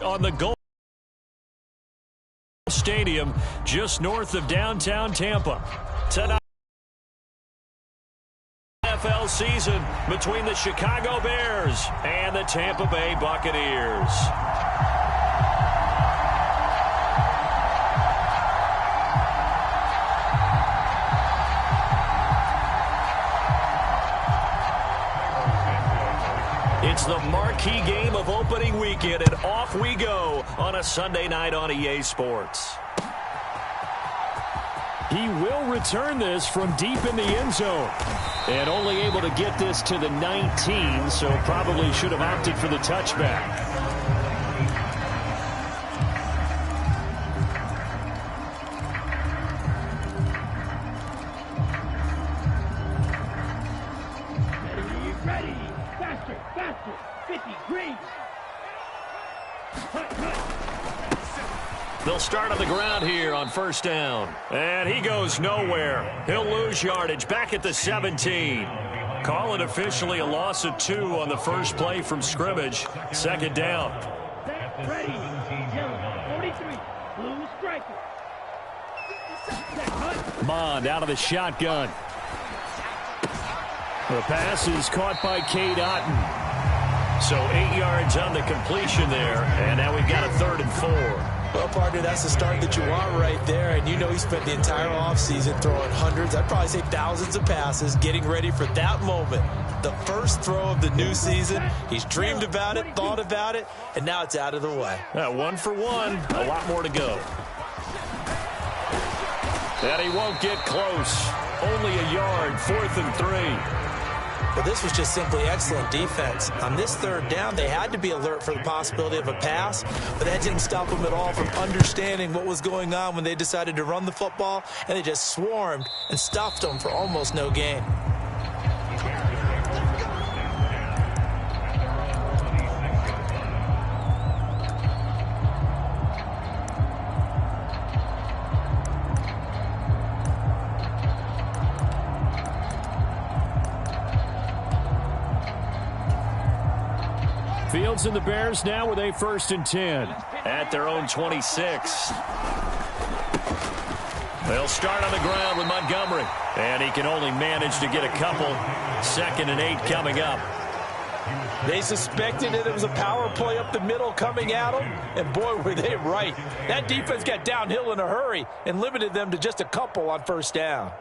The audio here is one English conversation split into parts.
On the goal stadium just north of downtown Tampa. Tonight, NFL season between the Chicago Bears and the Tampa Bay Buccaneers. It's the marquee game of opening weekend, and off we go on a Sunday night on EA Sports. He will return this from deep in the end zone. And only able to get this to the 19, so probably should have opted for the touchback. Ready, faster, 50, green. They'll start on the ground here on first down. And he goes nowhere. He'll lose yardage back at the 17. Call it officially a loss of 2 on the first play from scrimmage. Second down. Ready, yellow, 43, blue striker. Mond out of the shotgun. The pass is caught by Cade Otton. So 8 yards on the completion there. And now we've got a 3rd and 4. Well, partner, that's the start that you want right there. And you know he spent the entire offseason throwing hundreds, I'd probably say thousands of passes, getting ready for that moment. The first throw of the new season. He's dreamed about it, thought about it, and now it's out of the way. 1 for 1. A lot more to go. And he won't get close. Only a yard, 4th and 3. Well, this was just simply excellent defense. On this 3rd down, they had to be alert for the possibility of a pass, but that didn't stop them at all from understanding what was going on when they decided to run the football, and they just swarmed and stuffed them for almost no gain. Fields and the Bears now with a 1st and 10 at their own 26. They'll start on the ground with Montgomery, and he can only manage to get a couple. 2nd and 8 coming up. They suspected that it was a power play up the middle coming at them, and boy, were they right. That defense got downhill in a hurry and limited them to just a couple on 1st down.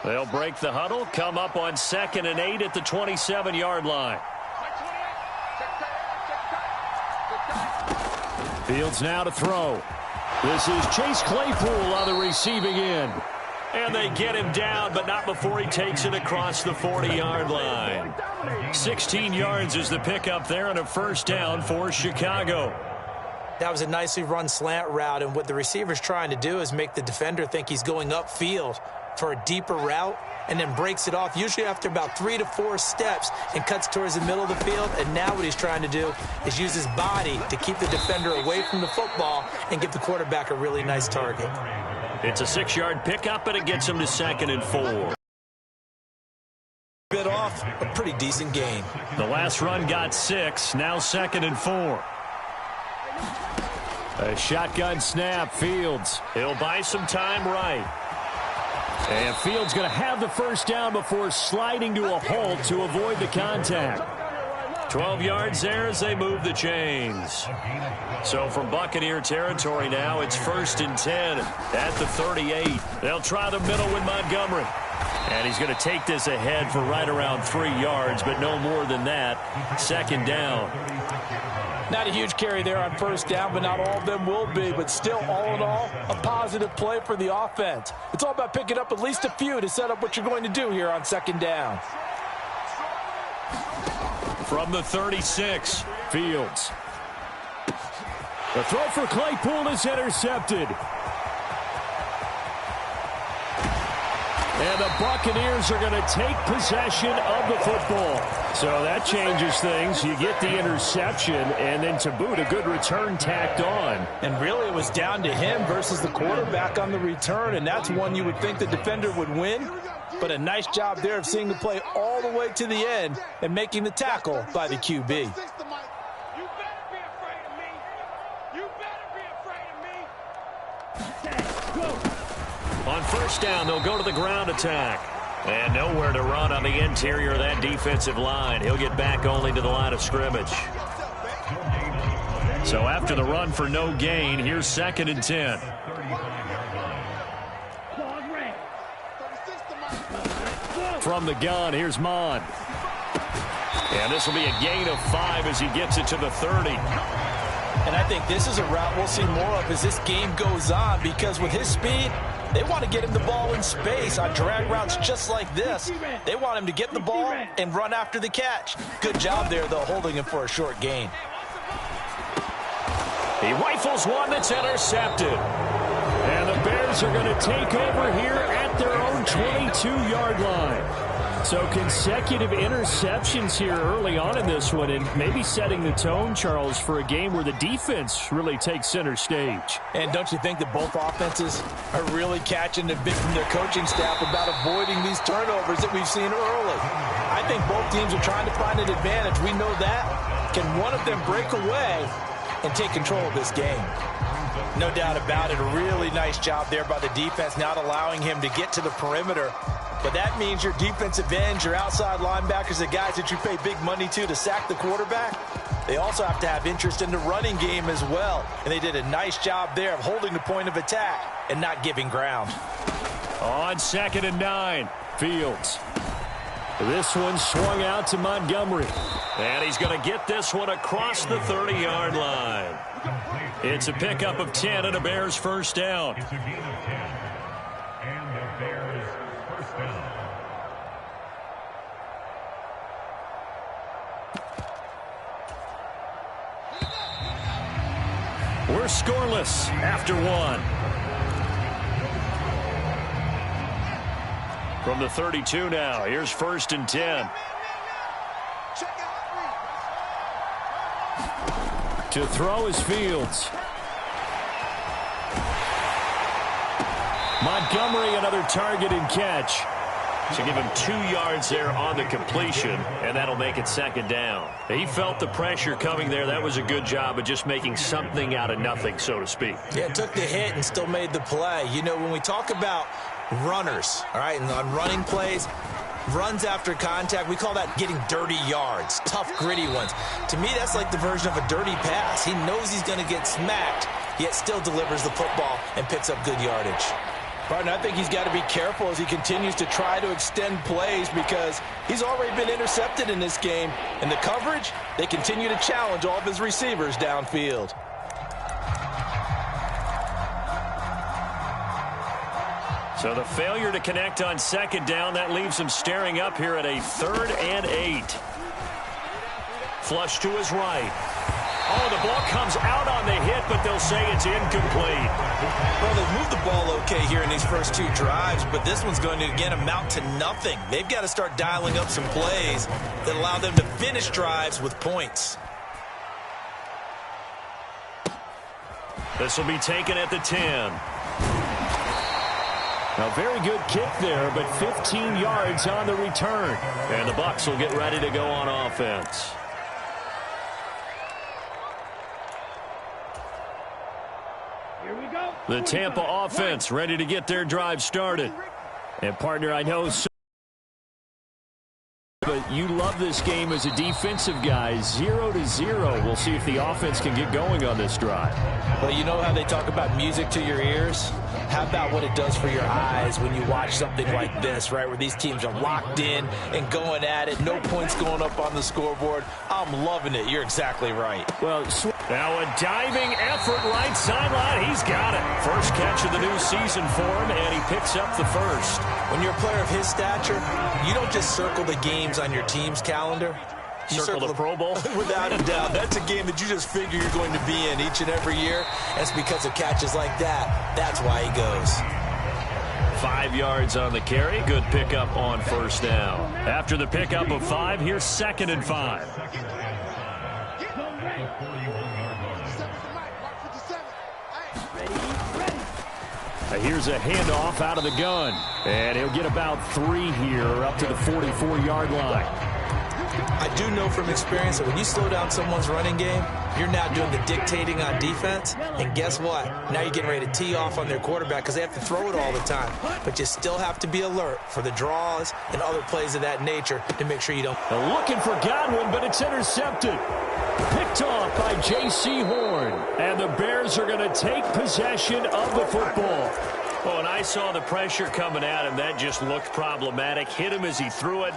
They'll break the huddle, come up on 2nd and 8 at the 27-yard line. Fields now to throw. This is Chase Claypool on the receiving end. And they get him down, but not before he takes it across the 40-yard line. 16 yards is the pickup there and a 1st down for Chicago. That was a nicely run slant route, and what the receiver's trying to do is make the defender think he's going upfield for a deeper route, and then breaks it off, usually after about 3 to 4 steps, and cuts towards the middle of the field. And now what he's trying to do is use his body to keep the defender away from the football and give the quarterback a really nice target. It's a 6-yard pickup, and it gets him to 2nd and 4. Bit off, a pretty decent gain. The last run got 6, now 2nd and 4. A shotgun snap, Fields. He'll buy some time right. And Fields going to have the 1st down before sliding to a halt to avoid the contact. 12 yards there as they move the chains. So from Buccaneer territory now, it's 1st and 10 at the 38. They'll try the middle with Montgomery. And he's going to take this ahead for right around 3 yards, but no more than that. 2nd down. Not a huge carry there on 1st down, but not all of them will be. But still, all in all, a positive play for the offense. It's all about picking up at least a few to set up what you're going to do here on 2nd down. From the 36, Fields. The throw for Claypool is intercepted. And the Buccaneers are going to take possession of the football. So that changes things. You get the interception, and then to boot, a good return tacked on. And really, it was down to him versus the quarterback on the return, and that's one you would think the defender would win. But a nice job there of seeing the play all the way to the end and making the tackle by the QB. On first down, they'll go to the ground attack. And nowhere to run on the interior of that defensive line. He'll get back only to the line of scrimmage. So after the run for no gain, here's 2nd and 10. From the gun, here's Mon. And this will be a gain of 5 as he gets it to the 30. And I think this is a route we'll see more of as this game goes on, because with his speed, they want to get him the ball in space on drag routes just like this. They want him to get the ball and run after the catch. Good job there, though, holding him for a short gain. He rifles one that's intercepted. And the Bears are going to take over here at their own 22-yard line. So consecutive interceptions here early on in this one, and maybe setting the tone, Charles, for a game where the defense really takes center stage. And don't you think that both offenses are really catching a bit from their coaching staff about avoiding these turnovers that we've seen early? I think both teams are trying to find an advantage. We know that. Can one of them break away and take control of this game? No doubt about it. A really nice job there by the defense, not allowing him to get to the perimeter. But that means your defensive ends, your outside linebackers, the guys that you pay big money to sack the quarterback, they also have to have interest in the running game as well. And they did a nice job there of holding the point of attack and not giving ground. On 2nd and 9, Fields. This one swung out to Montgomery. And he's going to get this one across the 30-yard line. It's a pickup of 10 and a Bears first down. It's a gain of 10. And the Bears first down. We're scoreless after one. From the 32 now, here's 1st and 10. To throw is Fields. Montgomery, another target and catch. So give him 2 yards there on the completion, and that'll make it 2nd down. He felt the pressure coming there. That was a good job of just making something out of nothing, so to speak. Yeah, took the hit and still made the play. You know, when we talk about runners, all right, and on running plays, runs after contact, we call that getting dirty yards, tough, gritty ones. To me, that's like the version of a dirty pass. He knows he's going to get smacked, yet still delivers the football and picks up good yardage. Partner, I think he's got to be careful as he continues to try to extend plays, because he's already been intercepted in this game. And the coverage, they continue to challenge all of his receivers downfield. So the failure to connect on 2nd down, that leaves him staring up here at a 3rd and 8. Flush to his right. Oh, the ball comes out on the hit, but they'll say it's incomplete. Well, they've moved the ball okay here in these first 2 drives, but this one's going to, again, amount to nothing. They've got to start dialing up some plays that allow them to finish drives with points. This will be taken at the 10. A very good kick there, but 15 yards on the return. And the Bucs will get ready to go on offense. Here we go. The Tampa offense ready to get their drive started. And, partner, I know, but you love this game as a defensive guy. 0-0. We'll see if the offense can get going on this drive. Well, you know how they talk about music to your ears? How about what it does for your eyes when you watch something like this, right, where these teams are locked in and going at it, no points going up on the scoreboard? I'm loving it. You're exactly right. Well, now a diving effort right sideline. He's got it. First catch of the new season for him, and he picks up the first. When you're a player of his stature, you don't just circle the games on your team's calendar. You circle the Pro Bowl? Without a doubt. That's a game that you just figure you're going to be in each and every year. That's because of catches like that. That's why he goes. 5 yards on the carry. Good pickup on first down. After the pickup of 5, here's 2nd and 5. Here's a handoff out of the gun. And he'll get about 3 here up to the 44-yard line. I do know from experience that when you slow down someone's running game, you're now doing the dictating on defense. And guess what? Now you're getting ready to tee off on their quarterback because they have to throw it all the time. But you still have to be alert for the draws and other plays of that nature to make sure you don't. Looking for Godwin, but it's intercepted. Picked off by J.C. Horn. And the Bears are going to take possession of the football. Oh, and I saw the pressure coming at him. That just looked problematic. Hit him as he threw it.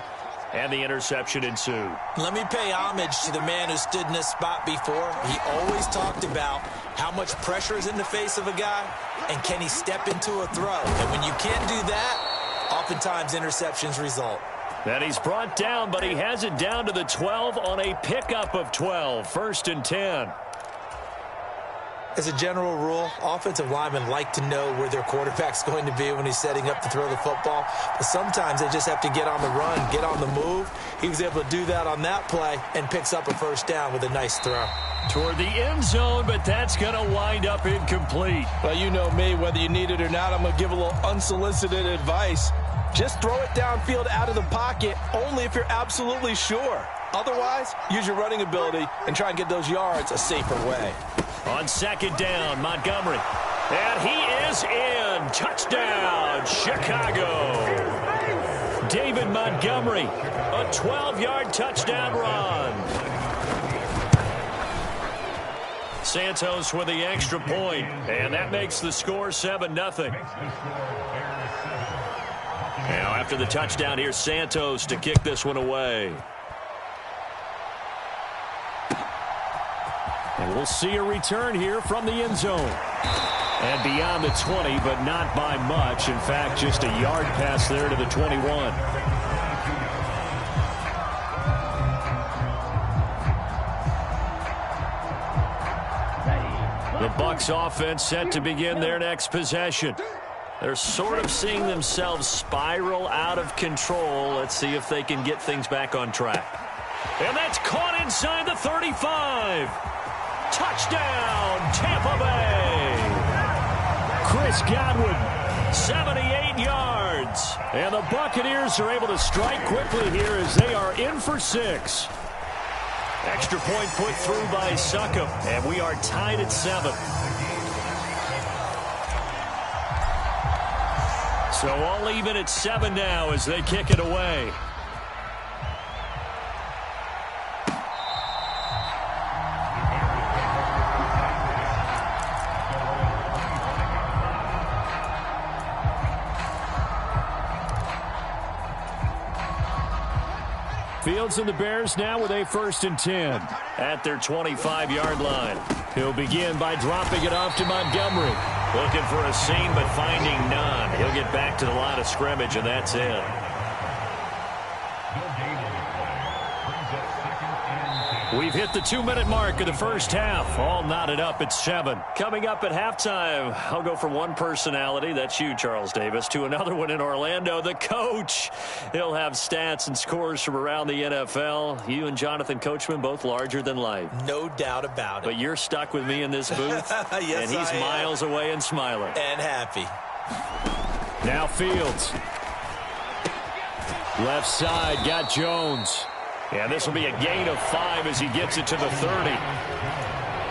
And the interception ensued. Let me pay homage to the man who stood in this spot before. He always talked about how much pressure is in the face of a guy and can he step into a throw. And when you can't do that, oftentimes interceptions result. And he's brought down, but he has it down to the 12 on a pickup of 12. 1st and 10. As a general rule, offensive linemen like to know where their quarterback's going to be when he's setting up to throw the football. But sometimes they just have to get on the run, get on the move. He was able to do that on that play and picks up a first down with a nice throw. Toward the end zone, but that's going to wind up incomplete. Well, you know me, whether you need it or not, I'm going to give a little unsolicited advice. Just throw it downfield out of the pocket only if you're absolutely sure. Otherwise, use your running ability and try and get those yards a safer way. On 2nd down, Montgomery. And he is in. Touchdown, Chicago. David Montgomery, a 12-yard touchdown run. Santos with the extra point, and that makes the score 7-0. Now, after the touchdown, here's Santos to kick this one away. And we'll see a return here from the end zone. And beyond the 20, but not by much. In fact, just a yard pass there to the 21. The Bucs offense set to begin their next possession. They're sort of seeing themselves spiral out of control. Let's see if they can get things back on track. And that's caught inside the 35. Touchdown, Tampa Bay. Chris Godwin, 78 yards. And the Buccaneers are able to strike quickly here as they are in for 6. Extra point put through by Succop, and we are tied at 7. So all even at 7 now as they kick it away. Fields and the Bears now with a 1st and 10 at their 25-yard line. He'll begin by dropping it off to Montgomery. Looking for a seam, but finding none. He'll get back to the line of scrimmage, and that's it. We've hit the 2-minute mark of the first half. All knotted up at 7. Coming up at halftime, I'll go from one personality, that's you, Charles Davis, to another one in Orlando, the coach. He'll have stats and scores from around the NFL. You and Jonathan Coachman both larger than life. No doubt about it. But you're stuck with me in this booth. Yes, and he's miles away and smiling. And happy. Now Fields. Left side, got Jones. And this will be a gain of 5 as he gets it to the 30.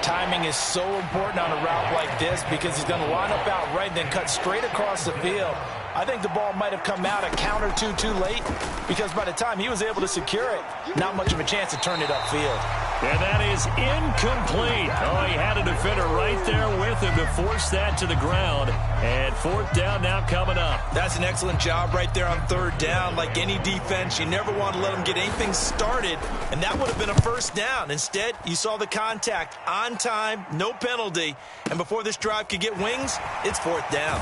Timing is so important on a route like this because he's going to line up out right and then cut straight across the field. I think the ball might have come out a count or two too late because by the time he was able to secure it, not much of a chance to turn it upfield. And that is incomplete. Oh, he had a defender right there with him to force that to the ground. And 4th down now coming up. That's an excellent job right there on 3rd down. Like any defense, you never want to let them get anything started, and that would have been a 1st down. Instead, you saw the contact on time, no penalty, and before this drive could get wings, it's 4th down.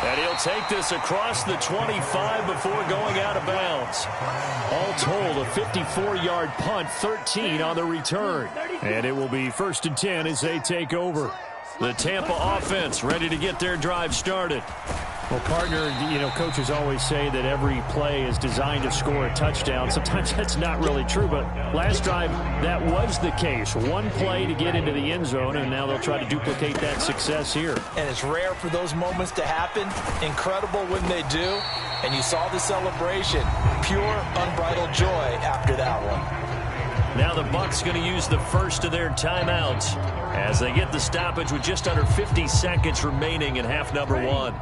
And he'll take this across the 25 before going out of bounds. All told, a 54-yard punt, 13 on the return. And it will be 1st and 10 as they take over. The Tampa offense ready to get their drive started. Well, partner, coaches always say that every play is designed to score a touchdown. Sometimes that's not really true, but last drive, that was the case. One play to get into the end zone, and now they'll try to duplicate that success here. And it's rare for those moments to happen. Incredible when they do. And you saw the celebration. Pure, unbridled joy after that one. Now the Bucs going to use the first of their timeouts as they get the stoppage with just under 50 seconds remaining in half number one.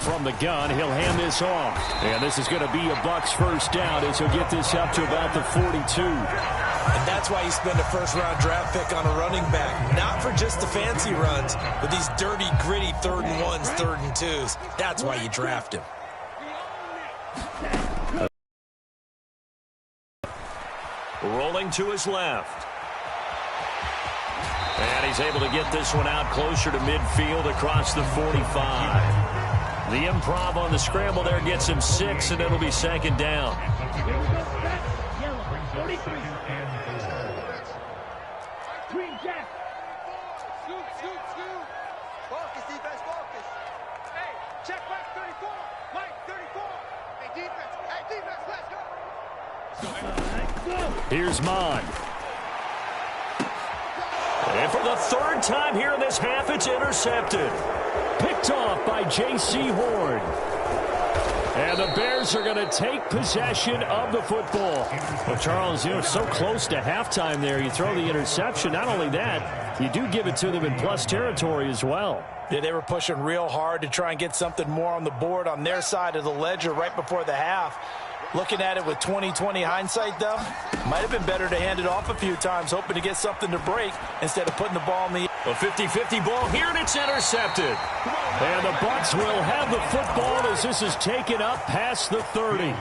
From the gun, he'll hand this off. And this is going to be a Bucs first down as he'll get this up to about the 42. And that's why you spend a first-round draft pick on a running back. Not for just the fancy runs, but these dirty, gritty 3rd and 1s, 3rd and 2s. That's why you draft him. Rolling to his left. And he's able to get this one out closer to midfield across the 45. The improv on the scramble there gets him 6, and it'll be second down. Green Jack. Scoop. Focus, defense, focus. Hey, check Mike 34. Mike 34. Hey, defense, let's go. Here's Mon. And for the 3rd time here in this half, it's intercepted. Picked off by J.C. Horn. And the Bears are going to take possession of the football. Well, Charles, so close to halftime there. You throw the interception. Not only that, you do give it to them in plus territory as well. Yeah, they were pushing real hard to try and get something more on the board on their side of the ledger right before the half. Looking at it with 20/20 hindsight, though, might have been better to hand it off a few times, hoping to get something to break instead of putting the ball in the... A 50-50 ball here, and it's intercepted. And the Bucs will have the football as this is taken up past the 30.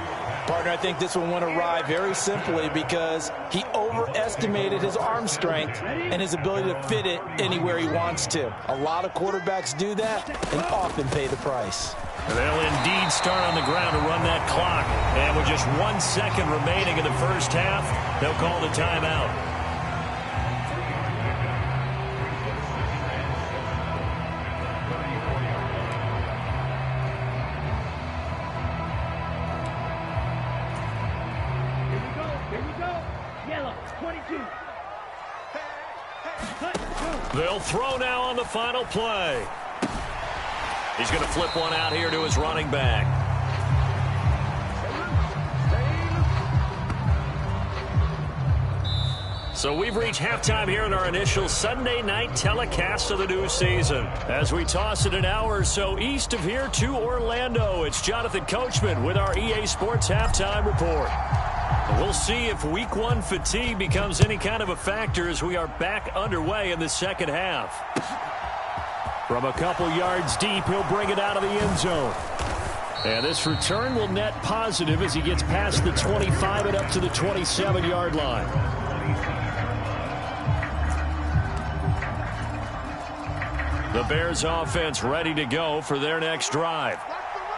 Partner, I think this one went awry very simply because he overestimated his arm strength and his ability to fit it anywhere he wants to. A lot of quarterbacks do that and often pay the price. They'll indeed start on the ground to run that clock. And with just 1 second remaining in the first half, they'll call the timeout. Here we go. Yellow, 22. They'll throw now on the final play. He's going to flip one out here to his running back. So we've reached halftime here in our initial Sunday night telecast of the new season. As we toss it an hour or so east of here to Orlando, it's Jonathan Coachman with our EA Sports Halftime Report. We'll see if Week 1 fatigue becomes any kind of a factor as we are back underway in the second half. From a couple yards deep, he'll bring it out of the end zone. And this return will net positive as he gets past the 25 and up to the 27-yard line. The Bears offense ready to go for their next drive.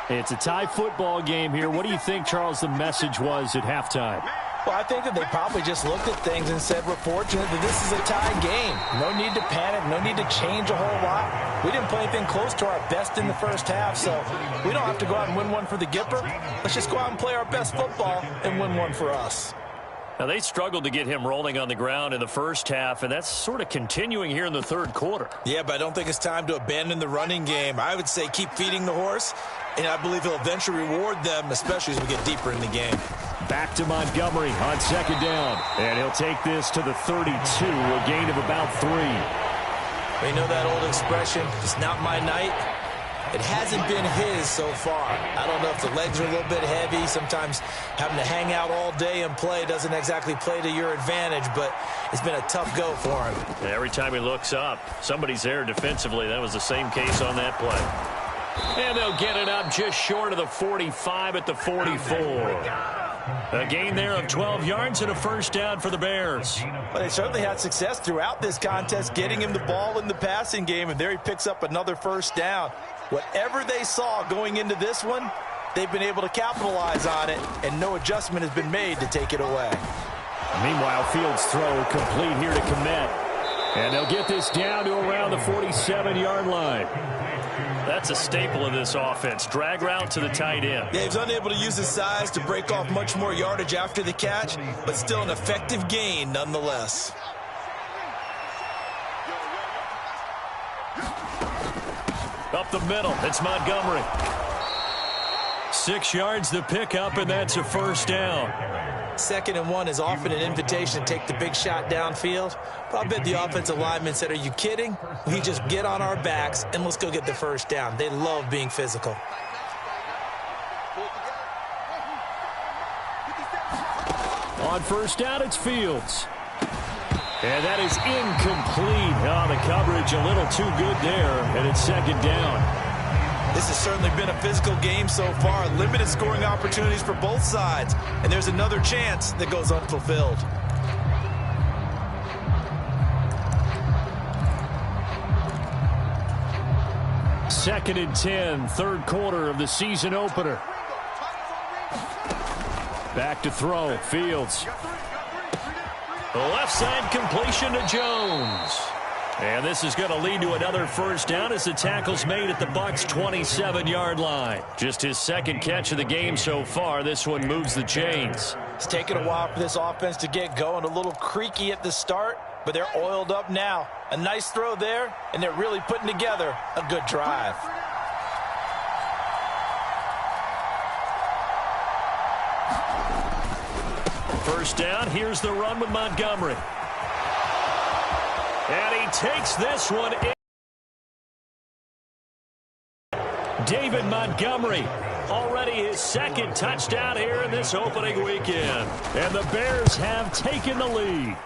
It's a tie football game here. What do you think, Charles, the message was at halftime? Well, I think that they probably just looked at things and said, we're fortunate that this is a tie game. No need to panic. No need to change a whole lot. We didn't play anything close to our best in the first half, so we don't have to go out and win one for the Gipper. Let's just go out and play our best football and win one for us. Now, they struggled to get him rolling on the ground in the first half, and that's sort of continuing here in the third quarter. Yeah, but I don't think it's time to abandon the running game. I would say keep feeding the horse, and I believe he'll eventually reward them, especially as we get deeper in the game. Back to Montgomery on second down, and he'll take this to the 32, a gain of about 3. You know that old expression, it's not my night? It hasn't been his so far. I don't know if the legs are a little bit heavy. Sometimes having to hang out all day and play doesn't exactly play to your advantage, but it's been a tough go for him. Yeah, every time he looks up, somebody's there defensively. That was the same case on that play. And they'll get it up just short of the 45 at the 44. A gain there of 12 yards and a first down for the Bears. Well, they certainly had success throughout this contest, getting him the ball in the passing game, and there he picks up another first down. Whatever they saw going into this one, they've been able to capitalize on it, and no adjustment has been made to take it away. Meanwhile, Fields' throw complete here to Kmet. And they'll get this down to around the 47-yard line. That's a staple of this offense. Drag route to the tight end. Yeah, he's unable to use his size to break off much more yardage after the catch, but still an effective gain nonetheless. Up the middle, it's Montgomery. 6 yards the pickup, and that's a first down. 2nd and 1 is often an invitation to take the big shot downfield. But I bet the offensive lineman said, are you kidding? We just get on our backs and let's go get the first down. They love being physical. On first down, it's Fields. And that is incomplete. Oh, the coverage a little too good there, and it's 2nd down. This has certainly been a physical game so far. Limited scoring opportunities for both sides. And there's another chance that goes unfulfilled. Second and 10, 3rd quarter of the season opener. Back to throw, Fields. The left side completion to Jones. And this is going to lead to another first down as the tackle's made at the Bucs' 27-yard line. Just his 2nd catch of the game so far. This one moves the chains. It's taken a while for this offense to get going. A little creaky at the start, but they're oiled up now. A nice throw there, and they're really putting together a good drive. First down, here's the run with Montgomery. And he takes this one in. David Montgomery, already his 2nd touchdown here in this opening weekend. And the Bears have taken the lead.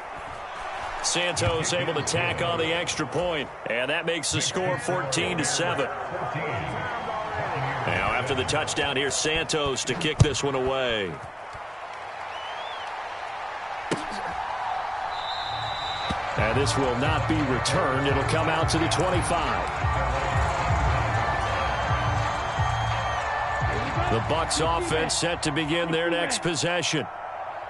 Santos able to tack on the extra point, and that makes the score 14-7. Now after the touchdown, here's Santos to kick this one away. And this will not be returned. It'll come out to the 25. The Bucs offense set to begin their next possession.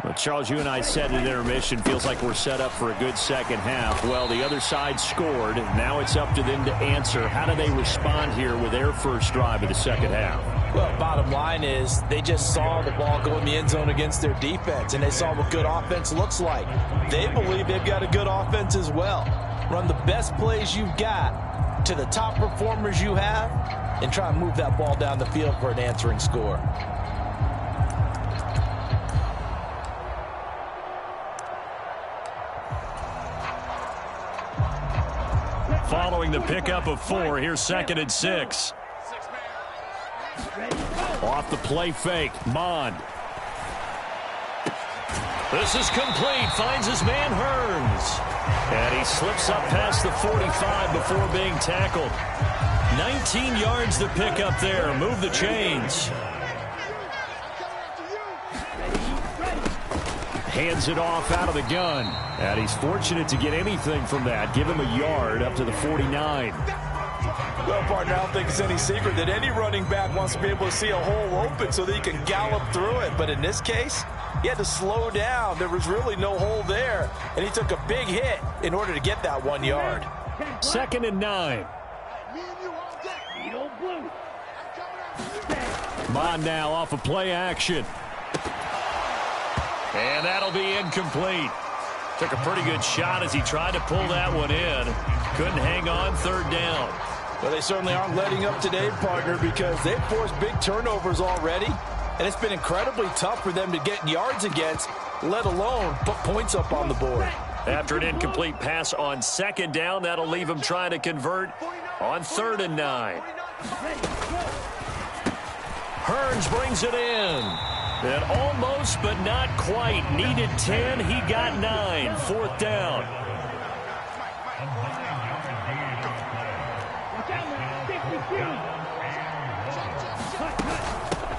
Well, Charles, you and I said at intermission, feels like we're set up for a good second half. Well, the other side scored. Now it's up to them to answer. How do they respond here with their first drive of the second half? Well, bottom line is they just saw the ball go in the end zone against their defense, and they saw what good offense looks like. They believe they've got a good offense as well. Run the best plays you've got to the top performers you have and try and move that ball down the field for an answering score. Following the pickup of 4, here's 2nd and 6. Off the play fake, Mond. This is complete, finds his man Hearns. And he slips up past the 45 before being tackled. 19 yards to pick up there, move the chains. Hands it off out of the gun. And he's fortunate to get anything from that. Give him a yard up to the 49. Well, partner, I don't think it's any secret that any running back wants to be able to see a hole open so that he can gallop through it. But in this case, he had to slow down. There was really no hole there. And he took a big hit in order to get that 1 yard. 2nd and 9. Mond now off of play action. And that'll be incomplete. Took a pretty good shot as he tried to pull that one in. Couldn't hang on, 3rd down. Well, they certainly aren't letting up today, partner, because they've forced big turnovers already. And it's been incredibly tough for them to get yards against, let alone put points up on the board. After an incomplete pass on 2nd down, that'll leave him trying to convert on 3rd and 9. Hearns brings it in. And almost, but not quite. Needed 10. He got 9. 4th down.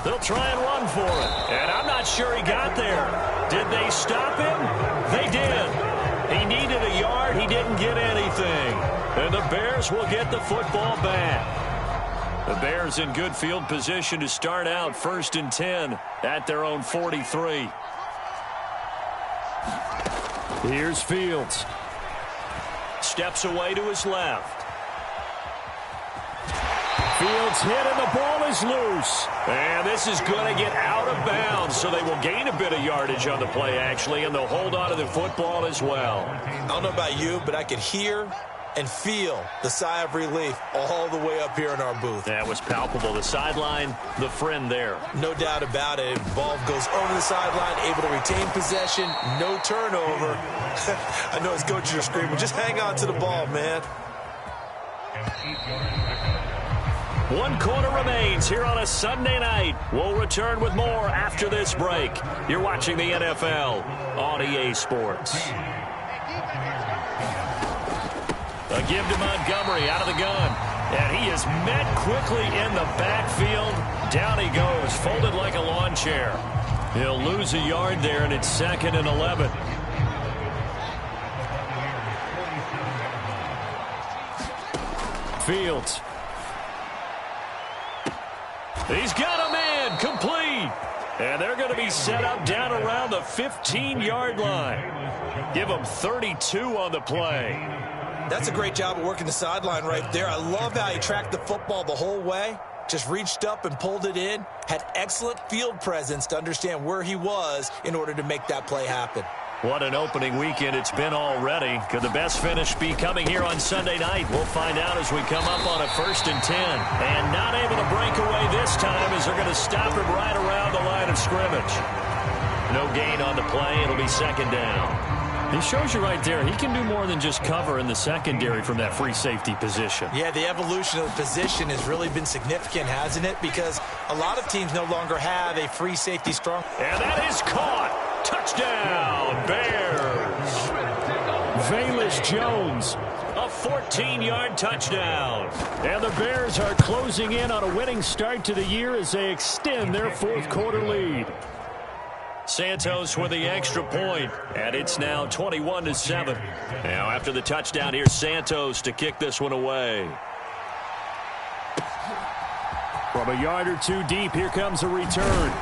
They'll try and run for it. And I'm not sure he got there. Did they stop him? They did. He needed a yard. He didn't get anything. And the Bears will get the football back. The Bears in good field position to start out 1st and 10 at their own 43. Here's Fields. steps away to his left. Fields hit and the ball is loose. And this is going to get out of bounds, so they will gain a bit of yardage on the play, actually, and they'll hold on to the football as well. I don't know about you, but I could hear and feel the sigh of relief all the way up here in our booth. That was palpable. The sideline, the friend there. No doubt about it. Ball goes over the sideline, able to retain possession, no turnover. I know his coaches are screaming, just hang on to the ball, man. 1 quarter remains here on a Sunday night. We'll return with more after this break. You're watching the NFL on EA Sports. A give to Montgomery out of the gun. And he is met quickly in the backfield. Down he goes, folded like a lawn chair. He'll lose a yard there, and it's 2nd and 11. Fields. He's got a man, complete. And they're going to be set up down around the 15-yard line. Give them 32 on the play. That's a great job of working the sideline right there. I love how he tracked the football the whole way. Just reached up and pulled it in. Had excellent field presence to understand where he was in order to make that play happen. What an opening weekend it's been already. Could the best finish be coming here on Sunday night? We'll find out as we come up on a 1st and 10. And not able to break away this time as they're going to stop him right around the line of scrimmage. No gain on the play. It'll be 2nd down. He shows you right there, he can do more than just cover in the secondary from that free safety position. Yeah, the evolution of the position has really been significant, hasn't it? Because a lot of teams no longer have a free safety strong. And that is caught. Touchdown, Bears. Velus Jones, a 14-yard touchdown. And the Bears are closing in on a winning start to the year as they extend their 4th quarter lead. Santos with the extra point, and it's now 21-7. Now after the touchdown, here's Santos to kick this one away. From a yard or two deep, here comes a return.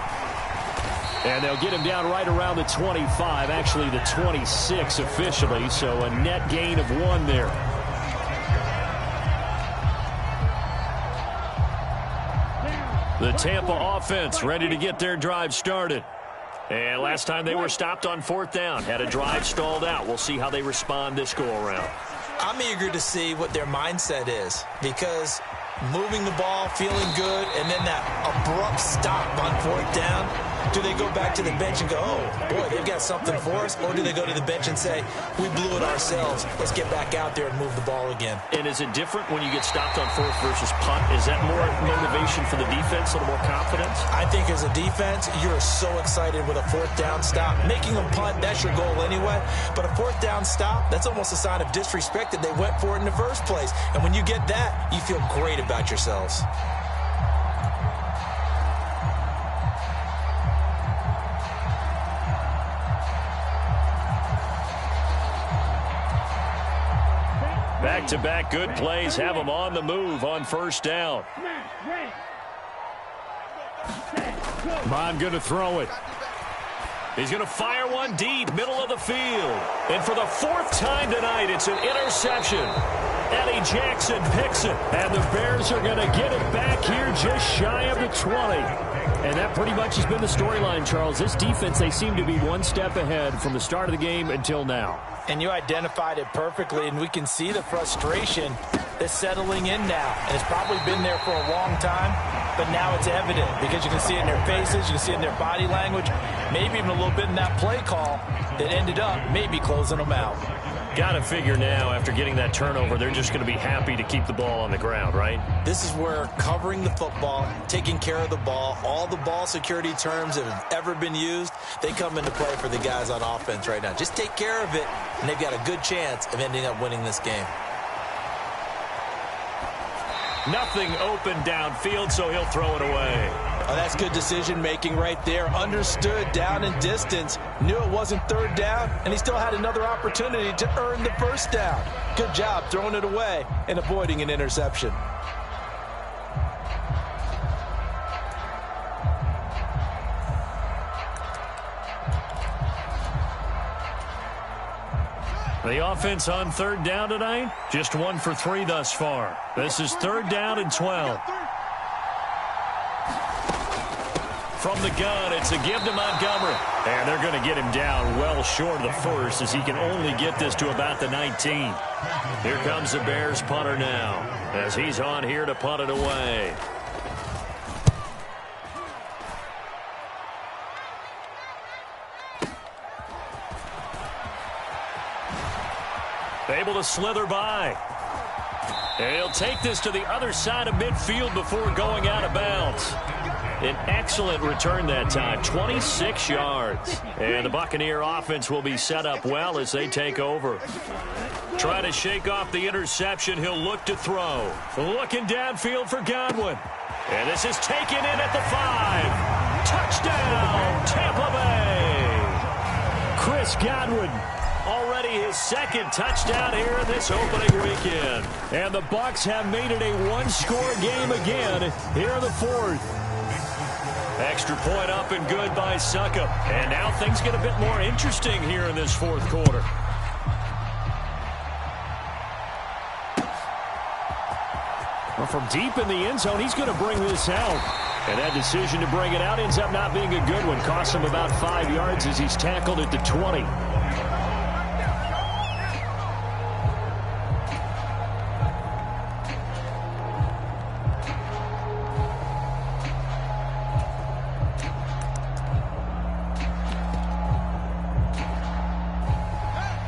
And they'll get him down right around the 25, actually the 26 officially, so a net gain of 1 there. The Tampa offense ready to get their drive started. And last time they were stopped on 4th down, had a drive stalled out. We'll see how they respond this go-around. I'm eager to see what their mindset is, because moving the ball, feeling good, and then that abrupt stop on 4th down, do they go back to the bench and go, oh, boy, they've got something for us? Or do they go to the bench and say, we blew it ourselves, let's get back out there and move the ball again? And is it different when you get stopped on 4th versus punt? Is that more motivation for the defense, a little more confidence? I think as a defense, you're so excited with a 4th down stop. Making them punt, that's your goal anyway. But a 4th down stop, that's almost a sign of disrespect that they went for it in the first place. And when you get that, you feel great about yourselves. Back-to-back good plays have them on the move on 1st down. Mon going to throw it. He's going to fire one deep, middle of the field. And for the 4th time tonight, it's an interception. Eddie Jackson picks it. And the Bears are going to get it back here just shy of the 20. And that pretty much has been the storyline, Charles. This defense, they seem to be one step ahead from the start of the game until now. And you identified it perfectly, and we can see the frustration that's settling in now. And it's probably been there for a long time, but now it's evident because you can see it in their faces, you can see it in their body language, maybe even a little bit in that play call that ended up maybe closing them out. Got to figure now, after getting that turnover, they're just going to be happy to keep the ball on the ground, right? This is where covering the football, taking care of the ball, all the ball security terms that have ever been used, they come into play for the guys on offense right now. Just take care of it, and they've got a good chance of ending up winning this game. Nothing open downfield, so he'll throw it away. Oh, that's good decision-making right there. Understood down and distance. Knew it wasn't 3rd down, and he still had another opportunity to earn the 1st down. Good job throwing it away and avoiding an interception. The offense on third down tonight, just 1 for 3 thus far. This is 3rd down and 12. From the gun, it's a give to Montgomery. And they're going to get him down well short of the first as he can only get this to about the 19. Here comes the Bears punter now as he's on here to punt it away. Able to slither by. And he'll take this to the other side of midfield before going out of bounds. An excellent return that time, 26 yards. And the Buccaneer offense will be set up well as they take over. Try to shake off the interception. He'll look to throw. Looking downfield for Godwin. And this is taken in at the 5. Touchdown, Tampa Bay. Chris Godwin. Already his 2nd touchdown here in this opening weekend. And the Bucs have made it a 1-score game again here in the 4th. Extra point up and good by Succop. And now things get a bit more interesting here in this 4th quarter. Well, from deep in the end zone, he's going to bring this out. And that decision to bring it out ends up not being a good one. Costs him about 5 yards as he's tackled at the 20.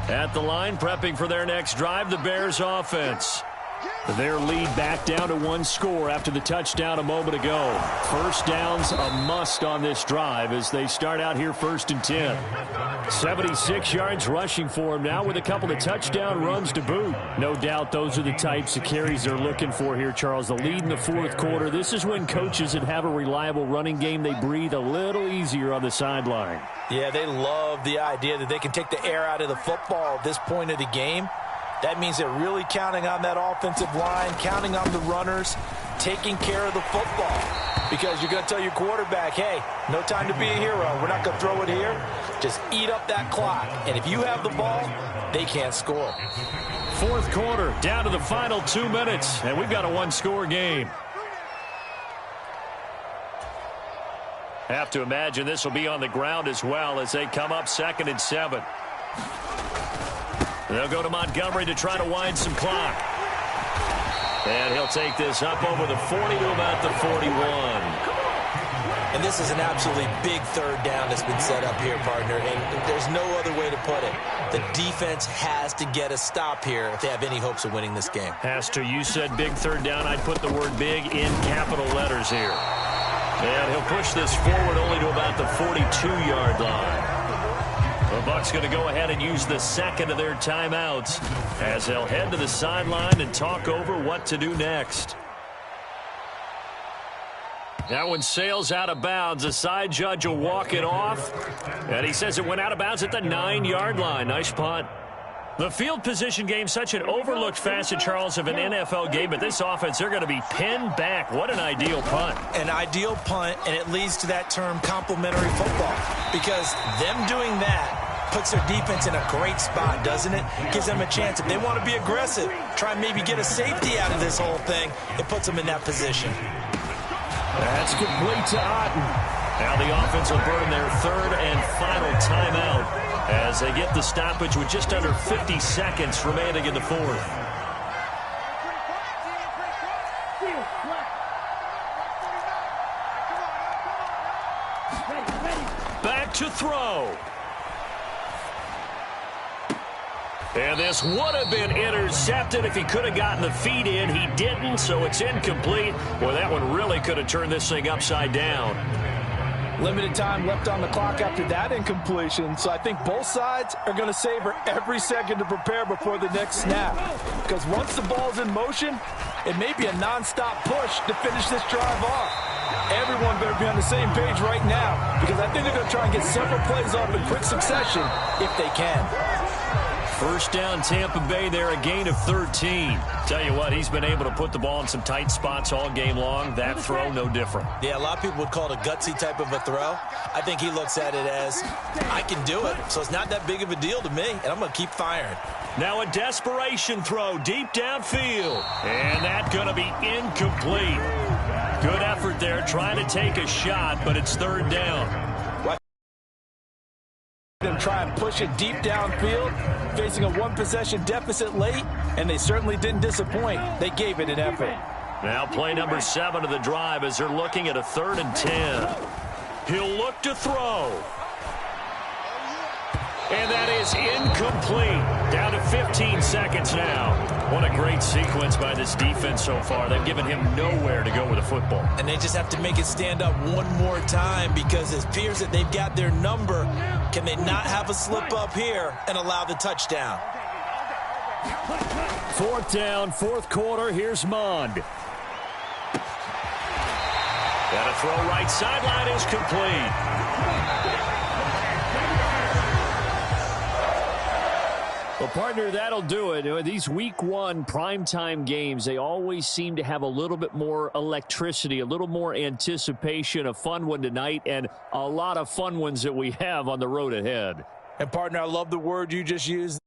At the line, prepping for their next drive, the Bears offense. Their lead back down to 1 score after the touchdown a moment ago. First down's a must on this drive as they start out here 1st and 10. 76 yards rushing for him now with a couple of touchdown runs to boot. No doubt those are the types of carries they're looking for here, Charles. The lead in the 4th quarter. This is when coaches that have a reliable running game, they breathe a little easier on the sideline. Yeah, they love the idea that they can take the air out of the football at this point of the game. That means they're really counting on that offensive line, counting on the runners, taking care of the football. Because you're going to tell your quarterback, hey, no time to be a hero. We're not going to throw it here. Just eat up that clock. And if you have the ball, they can't score. 4th quarter, down to the final 2 minutes, and we've got a 1-score game. Have to imagine this will be on the ground as well as they come up 2nd and 7. They'll go to Montgomery to try to wind some clock. And he'll take this up over the 40 to about the 41. And this is an absolutely big 3rd down that's been set up here, partner. And there's no other way to put it. The defense has to get a stop here if they have any hopes of winning this game. Has to. You said big 3rd down. I'd put the word big in capital letters here. And he'll push this forward only to about the 42-yard line. The Bucs going to go ahead and use the 2nd of their timeouts as they'll head to the sideline and talk over what to do next. That one sails out of bounds. The side judge will walk it off. And he says it went out of bounds at the 9-yard line. Nice punt. The field position game, such an overlooked facet, Charles, of an NFL game. But this offense, they're going to be pinned back. What an ideal punt. An ideal punt, and it leads to that term complementary football. Because them doing that puts their defense in a great spot, doesn't it? Gives them a chance. If they want to be aggressive, try and maybe get a safety out of this whole thing, it puts them in that position. That's complete to Otten. Now the offense will burn their 3rd and final timeout as they get the stoppage with just under 50 seconds remaining in the 4th. Back to throw. And this would have been intercepted if he could have gotten the feet in. He didn't, so it's incomplete. Boy, that one really could have turned this thing upside down. Limited time left on the clock after that incompletion, so I think both sides are going to savor every second to prepare before the next snap. Because once the ball's in motion, it may be a nonstop push to finish this drive off. Everyone better be on the same page right now, because I think they're going to try and get several plays off in quick succession if they can. First down, Tampa Bay there, a gain of 13. Tell you what, he's been able to put the ball in some tight spots all game long. That throw, no different. Yeah, a lot of people would call it a gutsy type of a throw. I think he looks at it as, I can do it, so it's not that big of a deal to me, and I'm going to keep firing. Now a desperation throw deep downfield. And that's going to be incomplete. Good effort there, trying to take a shot, but it's third down. Them try and push it deep downfield, facing a one-possession deficit late, and they certainly didn't disappoint. They gave it an effort. Now play number 7 of the drive as they're looking at a 3rd and 10. He'll look to throw. And that is incomplete. Down to 15 seconds now. What a great sequence by this defense so far. They've given him nowhere to go with the football. And they just have to make it stand up one more time because it appears that they've got their number. Can they not have a slip up here and allow the touchdown? 4th down, 4th quarter. Here's Mond. Got a throw right sideline is complete. Well, partner, that'll do it. These week 1 primetime games, they always seem to have a little bit more electricity, a little more anticipation. A fun one tonight, and a lot of fun ones that we have on the road ahead. And, partner, I love the word you just used.